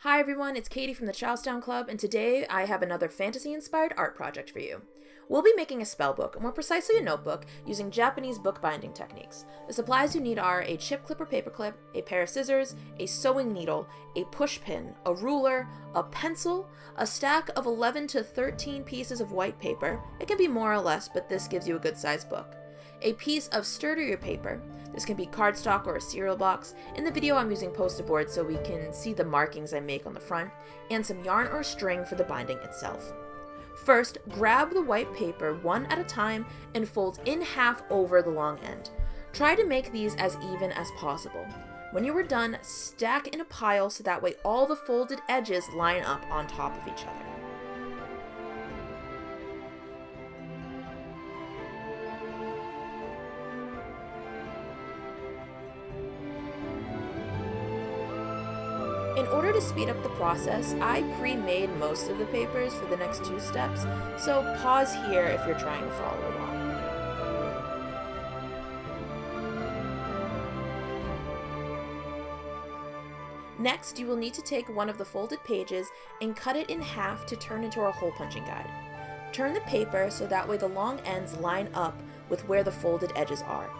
Hi everyone, it's Katie from the Charlestown Club, and today I have another fantasy-inspired art project for you. We'll be making a spell book, more precisely a notebook, using Japanese bookbinding techniques. The supplies you need are a chip clip or paperclip, a pair of scissors, a sewing needle, a push pin, a ruler, a pencil, a stack of 11 to 13 pieces of white paper. It can be more or less, but this gives you a good sized book. A piece of sturdier paper. This can be cardstock or a cereal box. In the video I'm using poster board so we can see the markings I make on the front, and some yarn or string for the binding itself. First, grab the white paper one at a time and fold in half over the long end. Try to make these as even as possible. When you are done, stack in a pile so that way all the folded edges line up on top of each other. In order to speed up the process, I pre-made most of the papers for the next two steps, so pause here if you're trying to follow along. Next, you will need to take one of the folded pages and cut it in half to turn into a hole punching guide. Turn the paper so that way the long ends line up with where the folded edges are.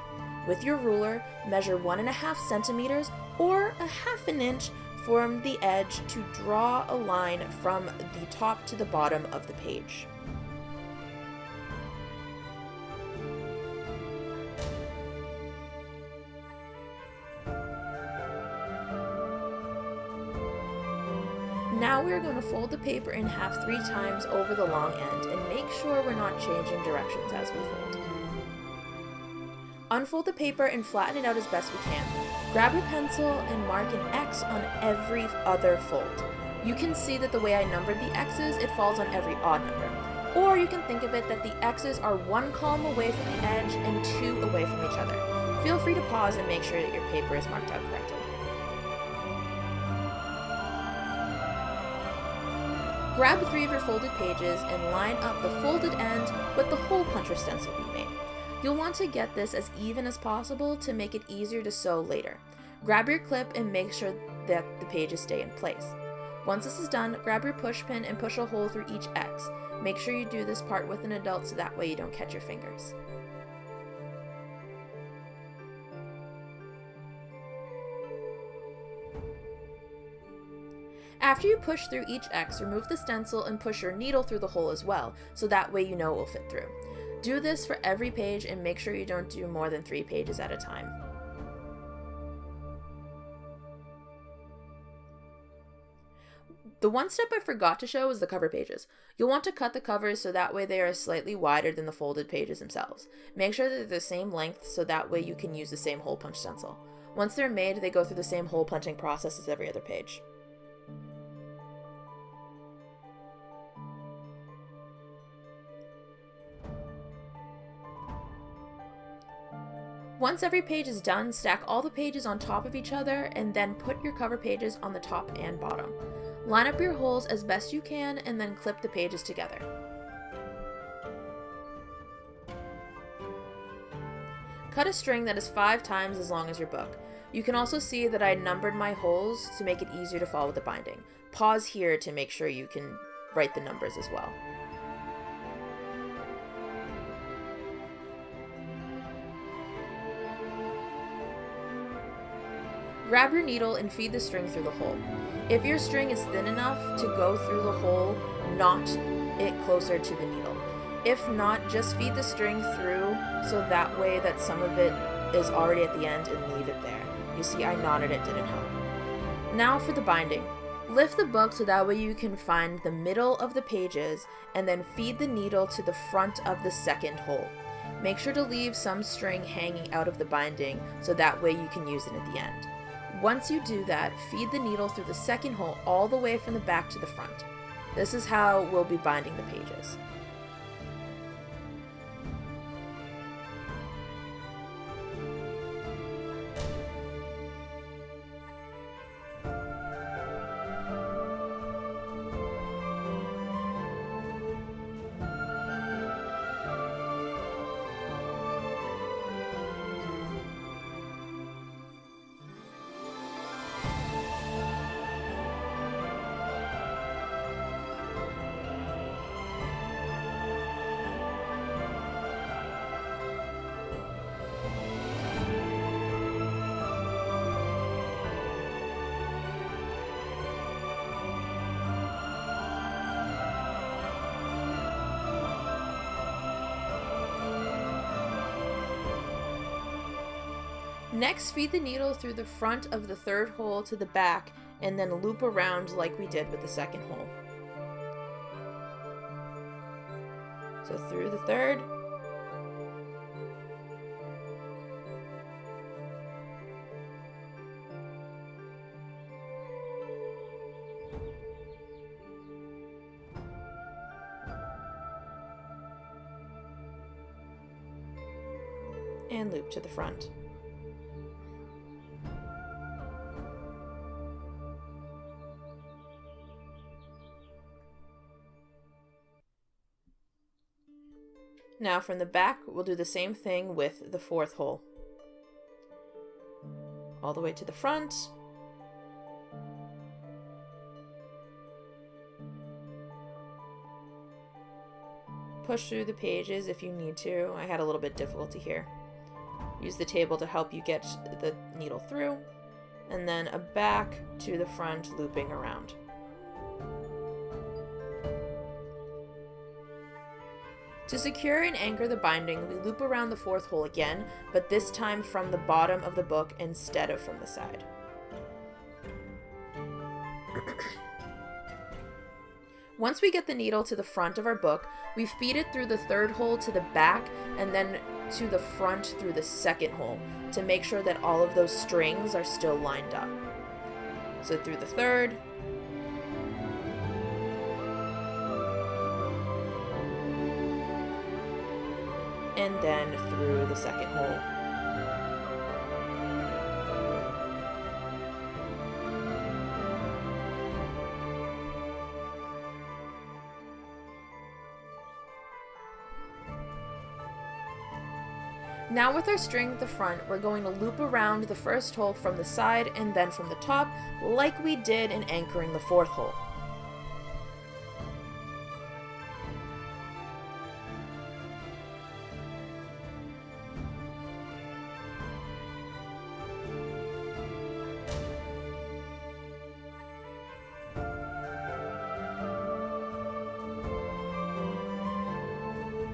With your ruler, measure 1.5 centimeters or a half an inch from the edge to draw a line from the top to the bottom of the page. Now we're going to fold the paper in half 3 times over the long end and make sure we're not changing directions as we fold. Unfold the paper and flatten it out as best we can. Grab your pencil and mark an X on every other fold. You can see that the way I numbered the X's, it falls on every odd number. Or you can think of it that the X's are 1 column away from the edge and 2 away from each other. Feel free to pause and make sure that your paper is marked out correctly. Grab 3 of your folded pages and line up the folded end with the hole puncher stencil we made. You'll want to get this as even as possible to make it easier to sew later. Grab your clip and make sure that the pages stay in place. Once this is done, grab your push pin and push a hole through each X. Make sure you do this part with an adult so that way you don't catch your fingers. After you push through each X, remove the stencil and push your needle through the hole as well, so that way you know it will fit through. Do this for every page and make sure you don't do more than 3 pages at a time. The one step I forgot to show is the cover pages. You'll want to cut the covers so that way they are slightly wider than the folded pages themselves. Make sure that they're the same length so that way you can use the same hole punch stencil. Once they're made, they go through the same hole punching process as every other page. Once every page is done, stack all the pages on top of each other and then put your cover pages on the top and bottom. Line up your holes as best you can and then clip the pages together. Cut a string that is 5 times as long as your book. You can also see that I numbered my holes to make it easier to follow the binding. Pause here to make sure you can write the numbers as well. Grab your needle and feed the string through the hole. If your string is thin enough to go through the hole, knot it closer to the needle. If not, just feed the string through so that way that some of it is already at the end and leave it there. You see, I knotted it, didn't help. Now for the binding. Lift the book so that way you can find the middle of the pages and then feed the needle to the front of the second hole. Make sure to leave some string hanging out of the binding so that way you can use it at the end. Once you do that, feed the needle through the second hole all the way from the back to the front. This is how we'll be binding the pages. Next, feed the needle through the front of the third hole to the back, and then loop around like we did with the second hole. So through the third, and loop to the front. Now from the back, we'll do the same thing with the fourth hole. All the way to the front. Push through the pages if you need to. I had a little bit of difficulty here. Use the table to help you get the needle through. And then a back to the front, looping around. To secure and anchor the binding, we loop around the fourth hole again, but this time from the bottom of the book instead of from the side. Once we get the needle to the front of our book, we feed it through the third hole to the back and then to the front through the second hole to make sure that all of those strings are still lined up. So through the third, and then through the second hole. Now with our string at the front, we're going to loop around the first hole from the side and then from the top, like we did in anchoring the fourth hole.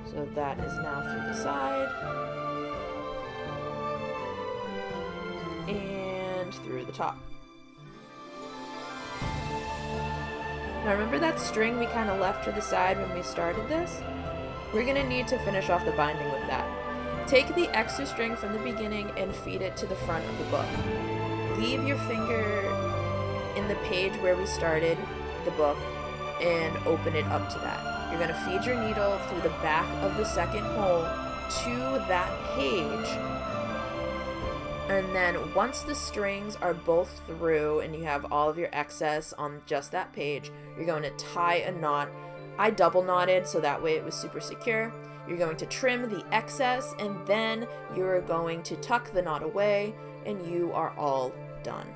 So that is now through the side and through the top. Now remember that string we kind of left to the side when we started this? We're going to need to finish off the binding with that. Take the extra string from the beginning and feed it to the front of the book. Leave your finger in the page where we started the book and open it up to that. You're going to feed your needle through the back of the second hole to that page. And then once the strings are both through and you have all of your excess on just that page, you're going to tie a knot. I double knotted so that way it was super secure. You're going to trim the excess and then you're going to tuck the knot away and you are all done.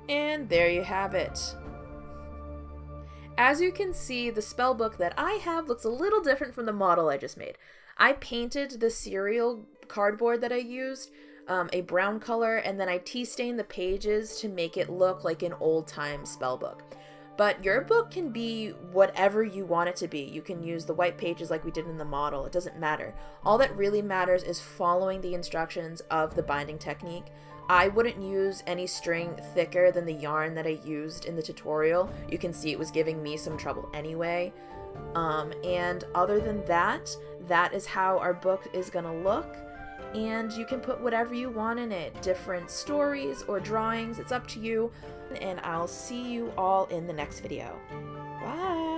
And there you have it. As you can see, the spell book that I have looks a little different from the model I just made. I painted the cereal cardboard that I used a brown color, and then I tea stained the pages to make it look like an old-time spell book. But your book can be whatever you want it to be. You can use the white pages like we did in the model. It doesn't matter. All that really matters is following the instructions of the binding technique. I wouldn't use any string thicker than the yarn that I used in the tutorial. You can see it was giving me some trouble anyway. And other than that, that is how our book is gonna look. And you can put whatever you want in it, different stories or drawings, it's up to you. And I'll see you all in the next video. Bye!